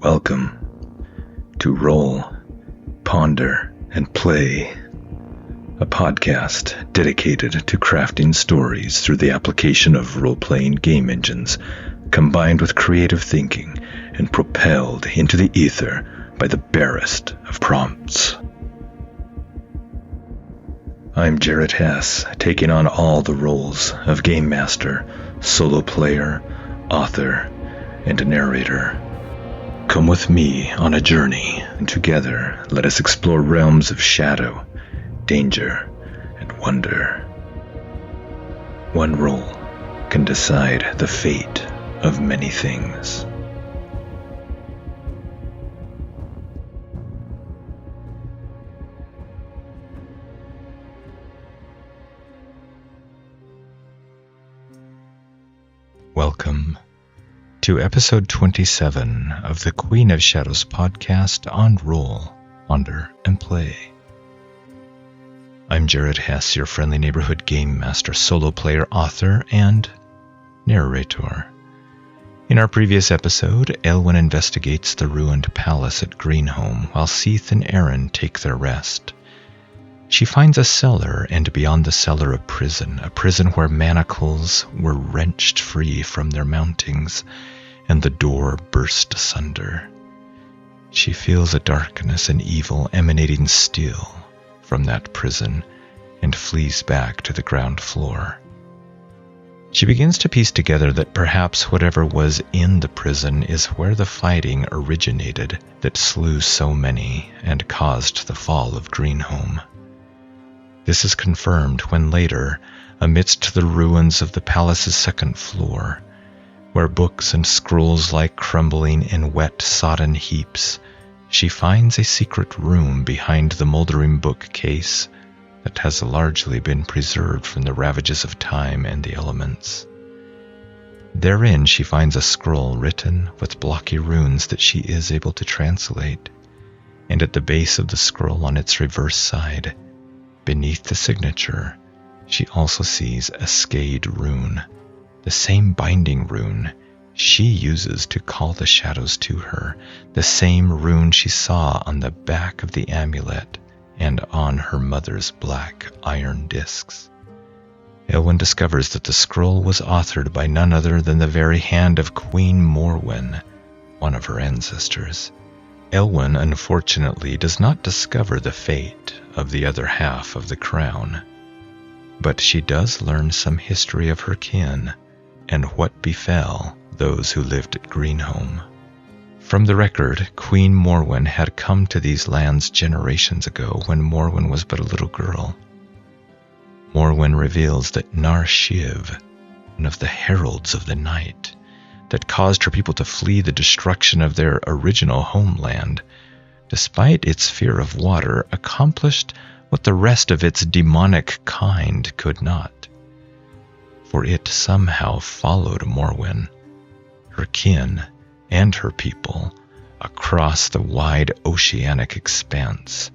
Welcome to Roll, Ponder, and Play, a podcast dedicated to crafting stories through the application of role-playing game engines, combined with creative thinking and propelled into the ether by the barest of prompts. I'm Jarrett Hess, taking on all the roles of game master, solo player, author, and narrator. Come with me on a journey, and together let us explore realms of shadow, danger, and wonder. One role can decide the fate of many things. Welcome to episode 27 of the Queen of Shadows podcast on Roll, Ponder, and Play. I'm Jarrett Hess, your friendly neighborhood game master, solo player, author, and narrator. In our previous episode, Eilwen investigates the ruined palace at Greenhome while Seith and Aron take their rest. She finds a cellar, and beyond the cellar a prison where manacles were wrenched free from their mountings, and the door burst asunder. She feels a darkness and evil emanating still from that prison, and flees back to the ground floor. She begins to piece together that perhaps whatever was in the prison is where the fighting originated that slew so many and caused the fall of Greenhome. This is confirmed when later, amidst the ruins of the palace's second floor, where books and scrolls lie crumbling in wet, sodden heaps, she finds a secret room behind the moldering bookcase that has largely been preserved from the ravages of time and the elements. Therein she finds a scroll written with blocky runes that she is able to translate, and at the base of the scroll on its reverse side, beneath the signature, she also sees a skaed rune, the same binding rune she uses to call the shadows to her, the same rune she saw on the back of the amulet and on her mother's black iron discs. Eilwen discovers that the scroll was authored by none other than the very hand of Queen Morwen, one of her ancestors. Eilwen, unfortunately, does not discover the fate of the other half of the crown, but she does learn some history of her kin and what befell those who lived at Greenhome. From the record, Queen Morwen had come to these lands generations ago when Morwen was but a little girl. Morwen reveals that Nar Shiv, one of the heralds of the night, that caused her people to flee the destruction of their original homeland, despite its fear of water, accomplished what the rest of its demonic kind could not. For it somehow followed Morwen, her kin, and her people across the wide oceanic expanse,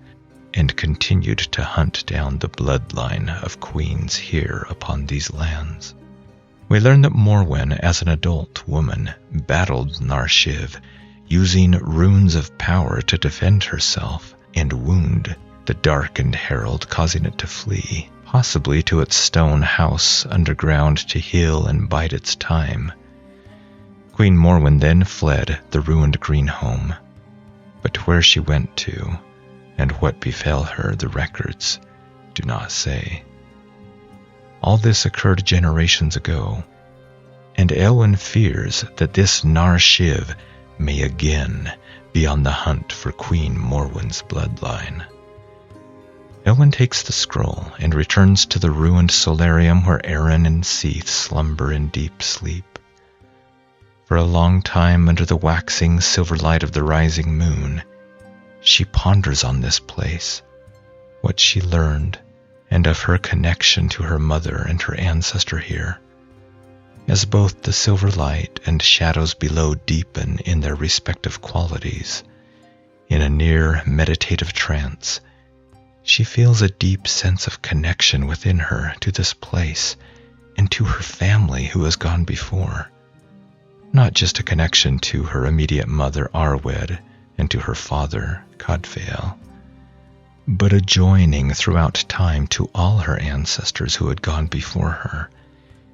and continued to hunt down the bloodline of queens here upon these lands. We learn that Morwen, as an adult woman, battled Nar Shiv, using runes of power to defend herself and wound the darkened herald, causing it to flee, possibly to its stone house underground to heal and bide its time. Queen Morwen then fled the ruined Greenhome, but where she went to and what befell her the records do not say. All this occurred generations ago, and Eilwen fears that this Nar Shiv may again be on the hunt for Queen Morwen's bloodline. Eilwen takes the scroll and returns to the ruined solarium where Aron and Seith slumber in deep sleep. For a long time, under the waxing silver light of the rising moon, she ponders on this place, what she learned, and of her connection to her mother and her ancestor here. As both the silver light and shadows below deepen in their respective qualities, in a near meditative trance, she feels a deep sense of connection within her to this place and to her family who has gone before. not just a connection to her immediate mother Arwed and to her father Cadfael, but a joining throughout time to all her ancestors who had gone before her,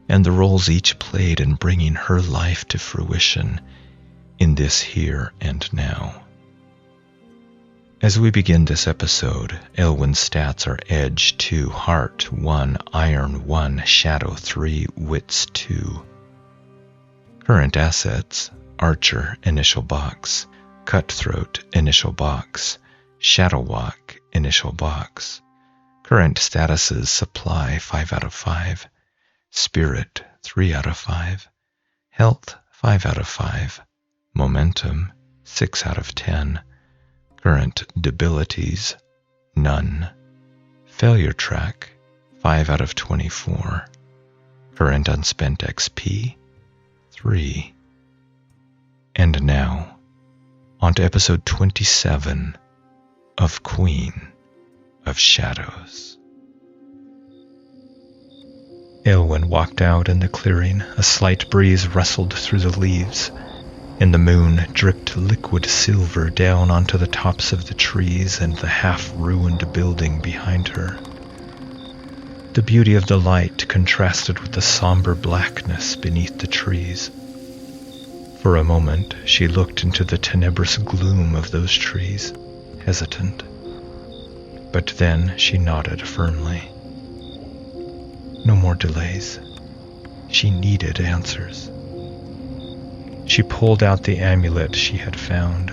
and the roles each played in bringing her life to fruition in this here and now. As we begin this episode, Eilwen's stats are Edge 2, Heart 1, Iron 1, Shadow 3, Wits 2. Current assets: Archer, initial box; Cutthroat, initial box; Shadow Walk, initial box. Current statuses: Supply 5 out of 5, Spirit 3 out of 5, Health 5 out of 5, Momentum 6 out of 10. Current debilities: none. Failure track 5 out of 24. Current unspent XP 3. And now, on to episode 27 of Queen of Shadows. Eilwen walked out in the clearing. A slight breeze rustled through the leaves, and the moon dripped liquid silver down onto the tops of the trees and the half-ruined building behind her. The beauty of the light contrasted with the somber blackness beneath the trees. For a moment, she looked into the tenebrous gloom of those trees, hesitant. But then she nodded firmly. No more delays. She needed answers. She pulled out the amulet she had found.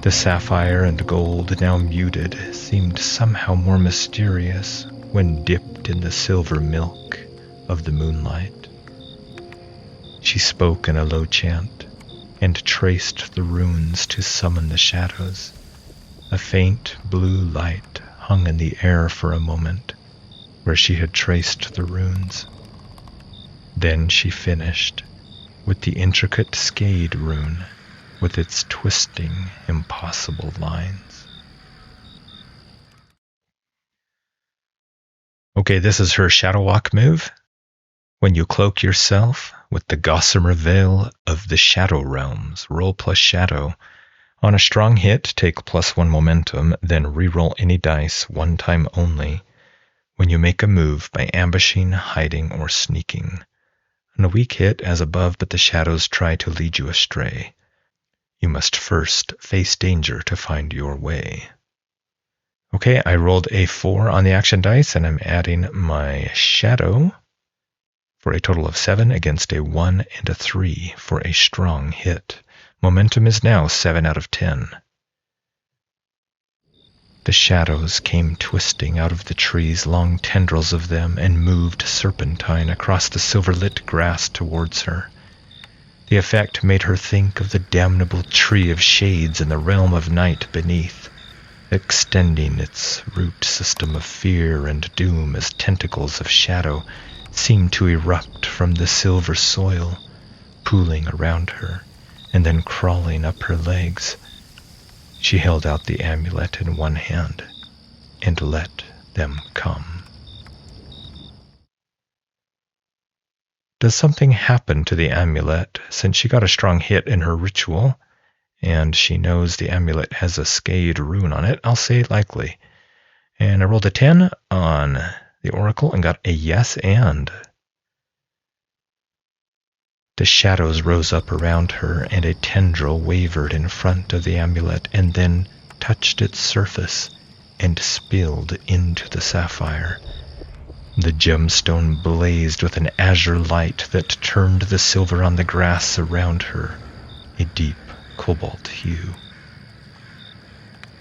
The sapphire and gold, now muted, seemed somehow more mysterious when dipped in the silver milk of the moonlight. She spoke in a low chant and traced the runes to summon the shadows. A faint blue light hung in the air for a moment where she had traced the runes. Then she finished with the intricate skaed rune with its twisting, impossible lines. Okay, this is her Shadow Walk move. When you cloak yourself with the gossamer veil of the Shadow Realms, roll plus Shadow. On a strong hit, take +1 momentum, then reroll any dice one time only when you make a move by ambushing, hiding, or sneaking. On a weak hit, as above, but the shadows try to lead you astray. You must first face danger to find your way. Okay, I rolled a 4 on the action dice, and I'm adding my shadow for a total of 7 against a 1 and a 3 for a strong hit. Momentum is now 7 out of 10. The shadows came twisting out of the trees, long tendrils of them, and moved serpentine across the silver-lit grass towards her. The effect made her think of the damnable tree of shades in the realm of night beneath, extending its root system of fear and doom as tentacles of shadow seemed to erupt from the silver soil, pooling around her, and then crawling up her legs. She held out the amulet in one hand and let them come. Does something happen to the amulet? Since she got a strong hit in her ritual, and she knows the amulet has a skaed rune on it, I'll say likely. And I rolled a 10 on the oracle and got a yes and. The shadows rose up around her, and a tendril wavered in front of the amulet and then touched its surface and spilled into the sapphire. The gemstone blazed with an azure light that turned the silver on the grass around her a deep cobalt hue.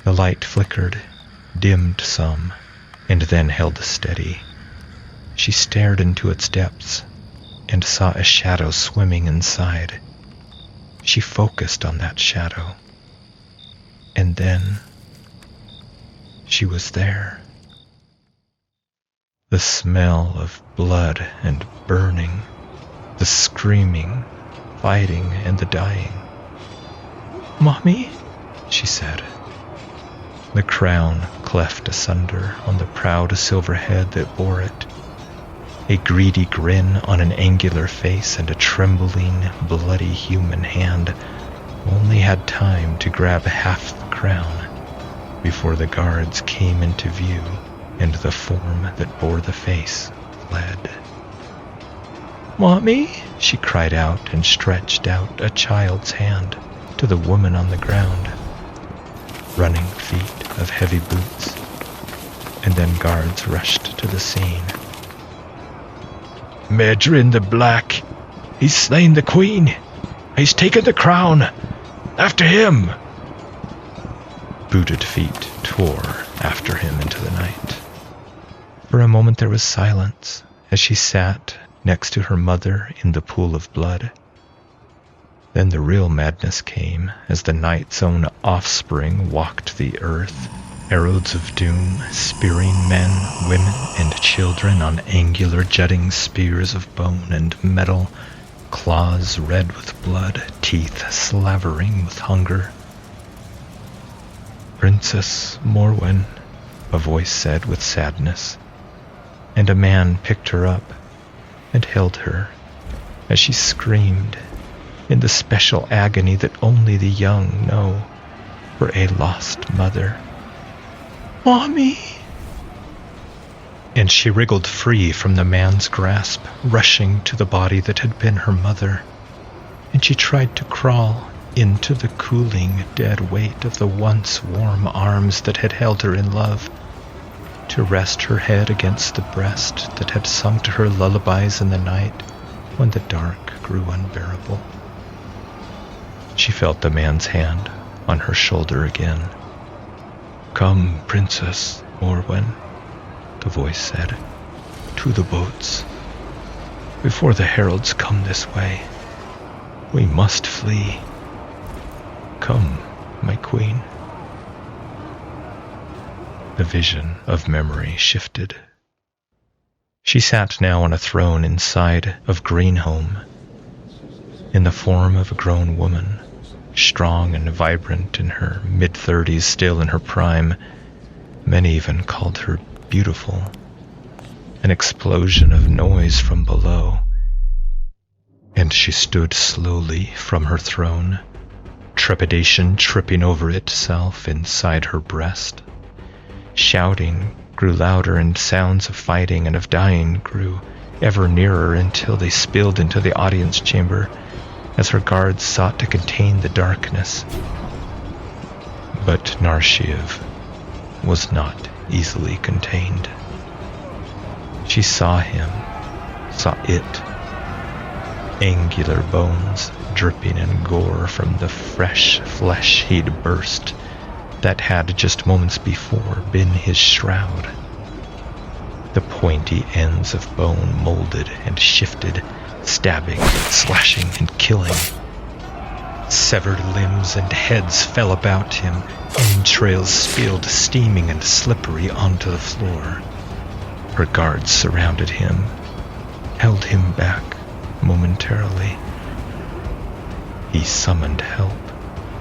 The light flickered, dimmed some, and then held steady. She stared into its depths and saw a shadow swimming inside. She focused on that shadow, and then she was there. The smell of blood and burning, the screaming, fighting, and the dying. "Mommy?" she said. The crown cleft asunder on the proud silver head that bore it. A greedy grin on an angular face and a trembling, bloody human hand only had time to grab half the crown before the guards came into view and the form that bore the face fled. "Mommy," she cried out and stretched out a child's hand to the woman on the ground. Running feet of heavy boots, and then guards rushed to the scene. "Medrin the Black! He's slain the queen! He's taken the crown! After him!" Booted feet tore after him into the night. For a moment there was silence as she sat next to her mother in the pool of blood. Then the real madness came as the night's own offspring walked the earth, arrows of doom spearing men, women, and children on angular jutting spears of bone and metal, claws red with blood, teeth slavering with hunger. "Princess Morwen," a voice said with sadness, and a man picked her up and held her as she screamed in the special agony that only the young know for a lost mother. "Mommy!" And she wriggled free from the man's grasp, rushing to the body that had been her mother, and she tried to crawl into the cooling, dead weight of the once warm arms that had held her in love, to rest her head against the breast that had sung to her lullabies in the night when the dark grew unbearable. She felt the man's hand on her shoulder again. "Come, Princess Morwen," the voice said, "to the boats. Before the heralds come this way, we must flee. Come, my queen." The vision of memory shifted. She sat now on a throne inside of Greenhome, in the form of a grown woman, strong and vibrant in her mid-30s, still in her prime. Many even called her beautiful. An explosion of noise from below, and she stood slowly from her throne, trepidation tripping over itself inside her breast. Shouting grew louder, and sounds of fighting and of dying grew ever nearer until they spilled into the audience chamber as her guards sought to contain the darkness. But Narshiv was not easily contained. She saw him, saw it. Angular bones dripping in gore from the fresh flesh he'd burst that had just moments before been his shroud. The pointy ends of bone molded and shifted, stabbing, slashing, and killing. Severed limbs and heads fell about him, entrails spilled steaming and slippery onto the floor. Her guards surrounded him, held him back momentarily. He summoned help,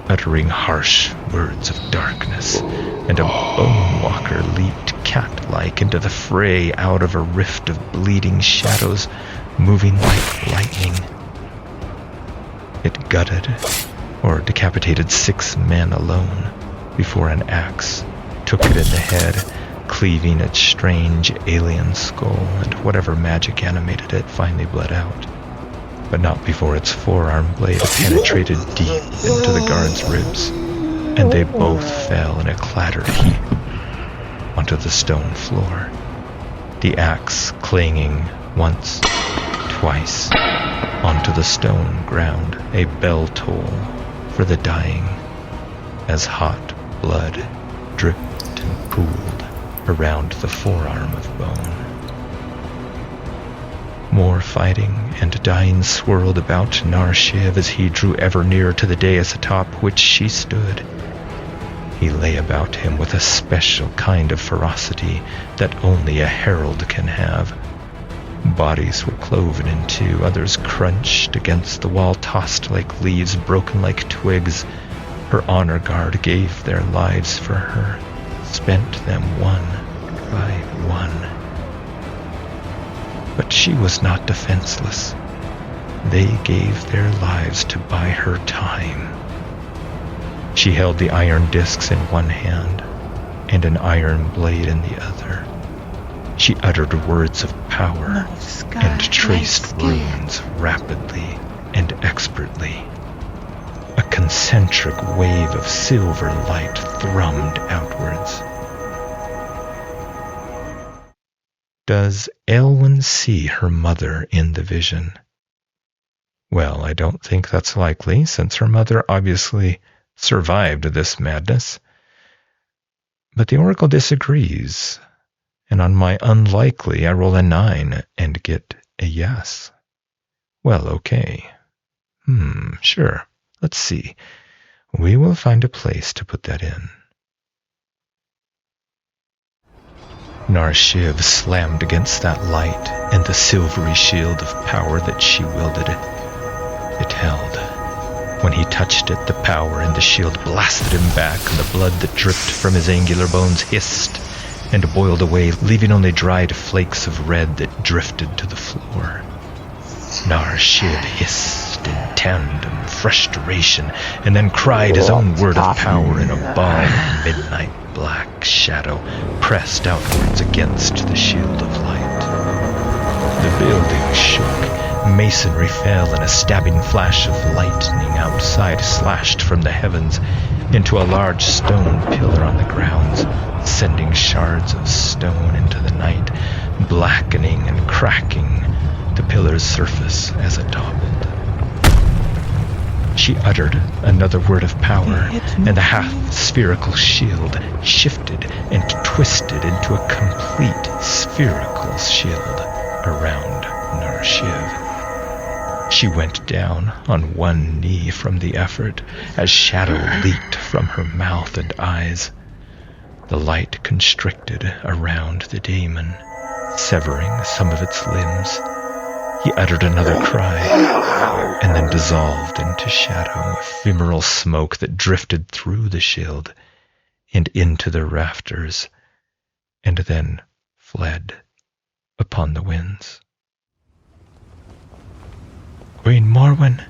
uttering harsh words of darkness, and a bone walker leaped cat-like into the fray out of a rift of bleeding shadows, moving like lightning. It gutted or decapitated 6 men alone before an axe took it in the head, cleaving its strange alien skull, and whatever magic animated it finally bled out. But not before its forearm blade penetrated deep into the guard's ribs, and they both fell in a clattered heap onto the stone floor, the axe clanging once, twice, onto the stone ground, a bell toll for the dying, as hot blood dripped and pooled around the forearm of bone. More fighting and dying swirled about Narshiv as he drew ever nearer to the dais atop which she stood. He lay about him with a special kind of ferocity that only a herald can have. Bodies were cloven in two, others crunched against the wall, tossed like leaves, broken like twigs. Her honor guard gave their lives for her, spent them one by one. But she was not defenseless. They gave their lives to buy her time. She held the iron discs in one hand and an iron blade in the other. She uttered words of power and traced runes rapidly and expertly. A concentric wave of silver light thrummed outwards. Does Eilwen see her mother in the vision? Well, I don't think that's likely, since her mother obviously survived this madness. But the oracle disagrees, and on my unlikely I roll a 9 and get a yes. Well, okay. Sure. Let's see. We will find a place to put that in. Narshiv slammed against that light and the silvery shield of power that she wielded. It held. When he touched it, the power in the shield blasted him back, and the blood that dripped from his angular bones hissed and boiled away, leaving only dried flakes of red that drifted to the floor. Narshiv hissed in tandem frustration, and then cried his own word of power in a ball of midnight black shadow pressed outwards against the shield of light. The building shook. Masonry fell, and a stabbing flash of lightning outside slashed from the heavens into a large stone pillar on the grounds, sending shards of stone into the night, blackening and cracking the pillar's surface as it toppled. She uttered another word of power, and the half-spherical shield shifted and twisted into a complete spherical shield around Narshiv. She went down on one knee from the effort as shadow leaked from her mouth and eyes. The light constricted around the daemon, severing some of its limbs. He uttered another cry, and then dissolved into shadow, ephemeral smoke that drifted through the shield and into the rafters, and then fled upon the winds. Queen Morwen,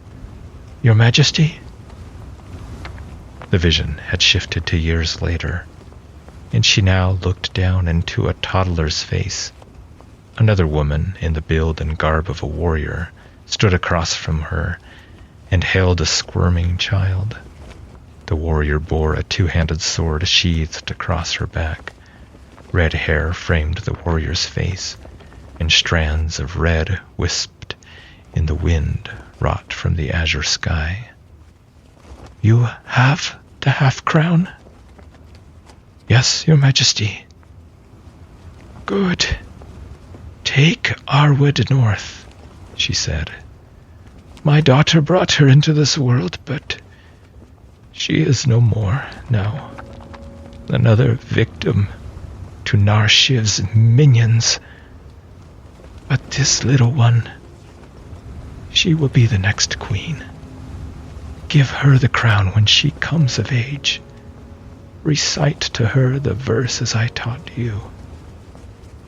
Your Majesty? The vision had shifted to years later, and she now looked down into a toddler's face. Another woman, in the build and garb of a warrior, stood across from her and held a squirming child. The warrior bore a two-handed sword sheathed across her back. Red hair framed the warrior's face, and strands of red wisped in the wind wrought from the azure sky. You have the half-crown? Yes, Your Majesty. Good. Take Arwood north, she said. My daughter brought her into this world, but she is no more now. Another victim to Narshiv's minions. But this little one, she will be the next queen. Give her the crown when she comes of age. Recite to her the verses I taught you.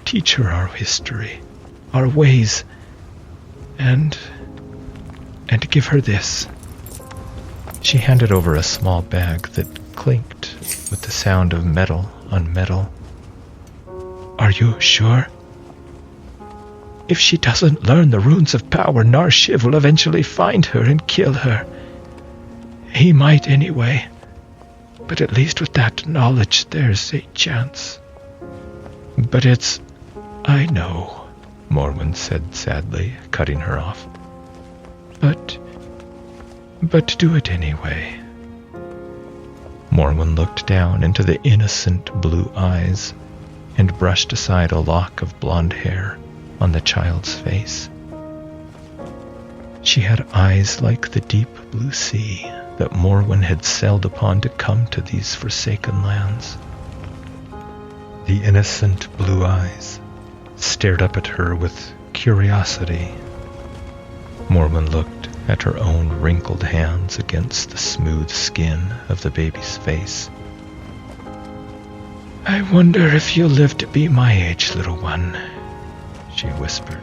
Teach her our history, our ways, and give her this. She handed over a small bag that clinked with the sound of metal on metal. Are you sure? If she doesn't learn the runes of power, Narshiv will eventually find her and kill her. He might anyway, but at least with that knowledge there's a chance. But it's... I know, Morwen said sadly, cutting her off. But do it anyway. Morwen looked down into the innocent blue eyes and brushed aside a lock of blonde hair on the child's face. She had eyes like the deep blue sea that Morwen had sailed upon to come to these forsaken lands. The innocent blue eyes stared up at her with curiosity. Morwen looked at her own wrinkled hands against the smooth skin of the baby's face. I wonder if you'll live to be my age, little one, she whispered.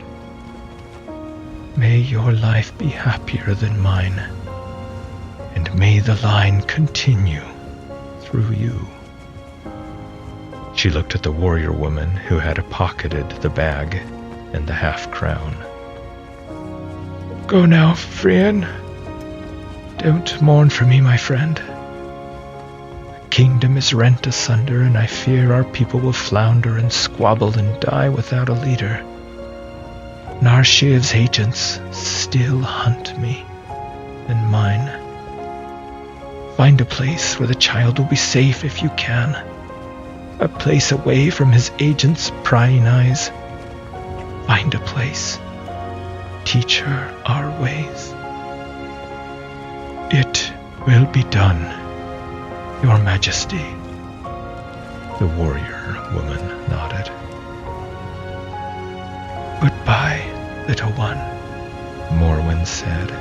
May your life be happier than mine, and may the line continue through you." She looked at the warrior woman who had pocketed the bag and the half-crown. "Go now, Therein. Don't mourn for me, my friend. The kingdom is rent asunder, and I fear our people will flounder and squabble and die without a leader. Narshiv's agents still hunt me and mine. Find a place where the child will be safe if you can. A place away from his agents' prying eyes. Find a place. Teach her our ways." "It will be done, Your Majesty." The warrior woman nodded. "Goodbye, little one," Morwen said,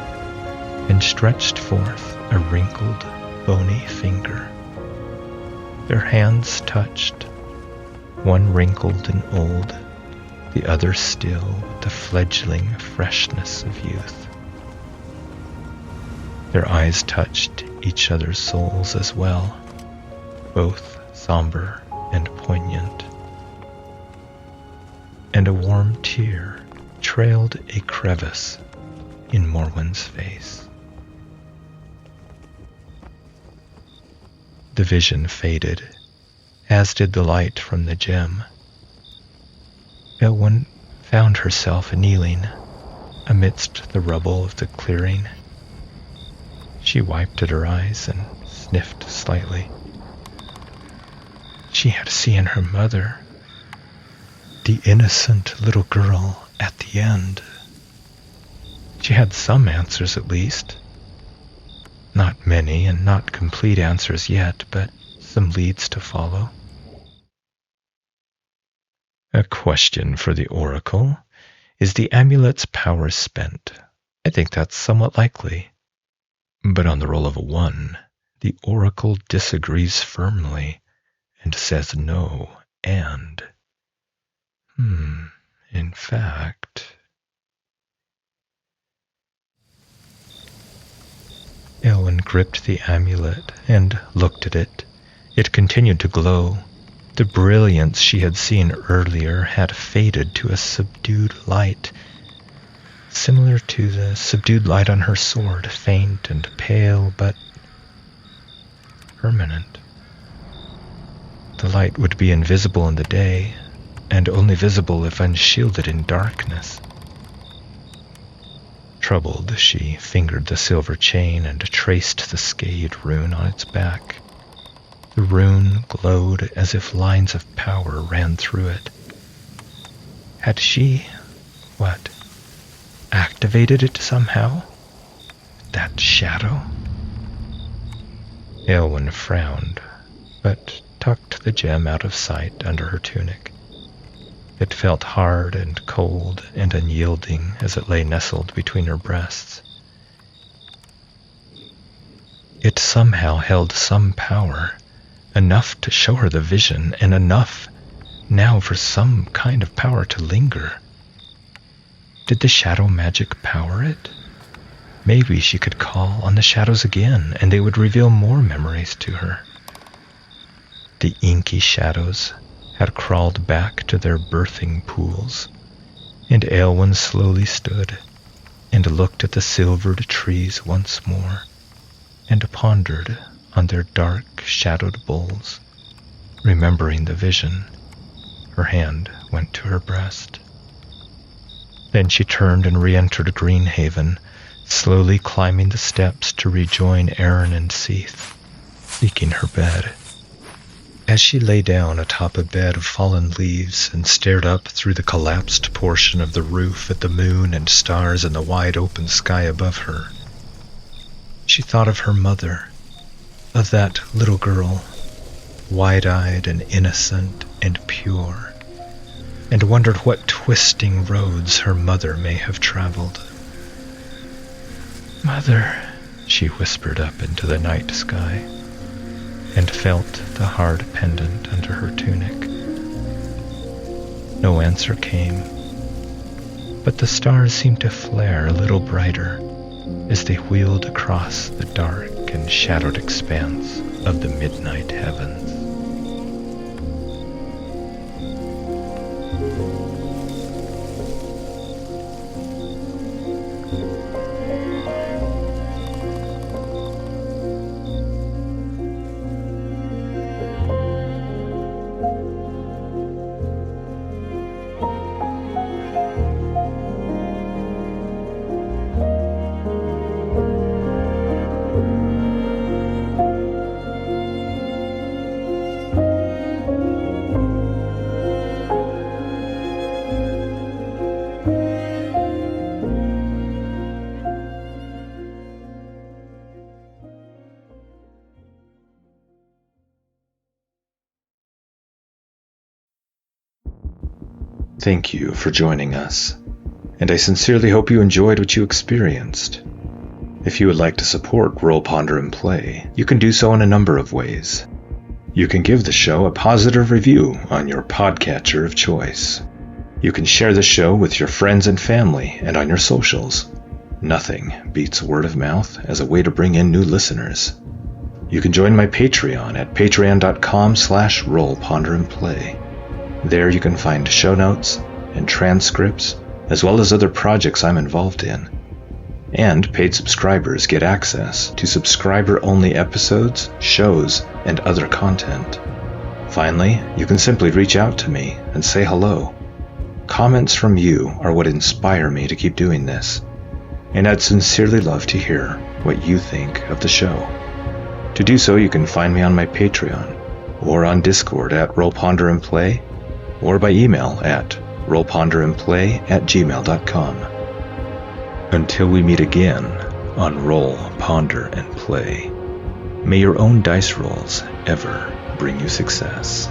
and stretched forth a wrinkled, bony finger. Their hands touched, one wrinkled and old, the other still with the fledgling freshness of youth. Their eyes touched each other's souls as well, both somber and poignant. And a warm tear trailed a crevice in Morwen's face. The vision faded, as did the light from the gem. Eilwen found herself kneeling amidst the rubble of the clearing. She wiped at her eyes and sniffed slightly. She had seen her mother, the innocent little girl at the end. She had some answers at least. Not many and not complete answers yet, but some leads to follow. A question for the oracle. Is the amulet's power spent? I think that's somewhat likely. But on the roll of a 1, the oracle disagrees firmly and says no, and... in fact... Eilwen gripped the amulet and looked at it. It continued to glow. The brilliance she had seen earlier had faded to a subdued light, similar to the subdued light on her sword, faint and pale, but permanent. The light would be invisible in the day, and only visible if unshielded in darkness. Troubled, she fingered the silver chain and traced the skaed rune on its back. The rune glowed as if lines of power ran through it. Had she, activated it somehow? That shadow? Eilwen frowned, but tucked the gem out of sight under her tunic. It felt hard and cold and unyielding as it lay nestled between her breasts. It somehow held some power, enough to show her the vision, and enough now for some kind of power to linger. Did the shadow magic power it? Maybe she could call on the shadows again, and they would reveal more memories to her. The inky shadows had crawled back to their birthing pools, and Eilwen slowly stood and looked at the silvered trees once more, and pondered on their dark, shadowed boles. Remembering the vision, her hand went to her breast. Then she turned and re-entered Greenhaven, slowly climbing the steps to rejoin Aron and Seith, seeking her bed. As she lay down atop a bed of fallen leaves and stared up through the collapsed portion of the roof at the moon and stars in the wide open sky above her, she thought of her mother, of that little girl, wide-eyed and innocent and pure, and wondered what twisting roads her mother may have traveled. "Mother," she whispered up into the night sky, and felt the hard pendant under her tunic. No answer came, but the stars seemed to flare a little brighter as they wheeled across the dark and shadowed expanse of the midnight heavens. Thank you for joining us, and I sincerely hope you enjoyed what you experienced. If you would like to support Roll, Ponder, and Play, you can do so in a number of ways. You can give the show a positive review on your podcatcher of choice. You can share the show with your friends and family and on your socials. Nothing beats word of mouth as a way to bring in new listeners. You can join my Patreon at patreon.com/Roll, Ponder, and Play. There you can find show notes and transcripts, as well as other projects I'm involved in. And paid subscribers get access to subscriber-only episodes, shows, and other content. Finally, you can simply reach out to me and say hello. Comments from you are what inspire me to keep doing this, and I'd sincerely love to hear what you think of the show. To do so, you can find me on my Patreon, or on Discord at Roll, Ponder, and Play, or by email at rollponderandplay@gmail.com. Until we meet again on Roll, Ponder, and Play, may your own dice rolls ever bring you success.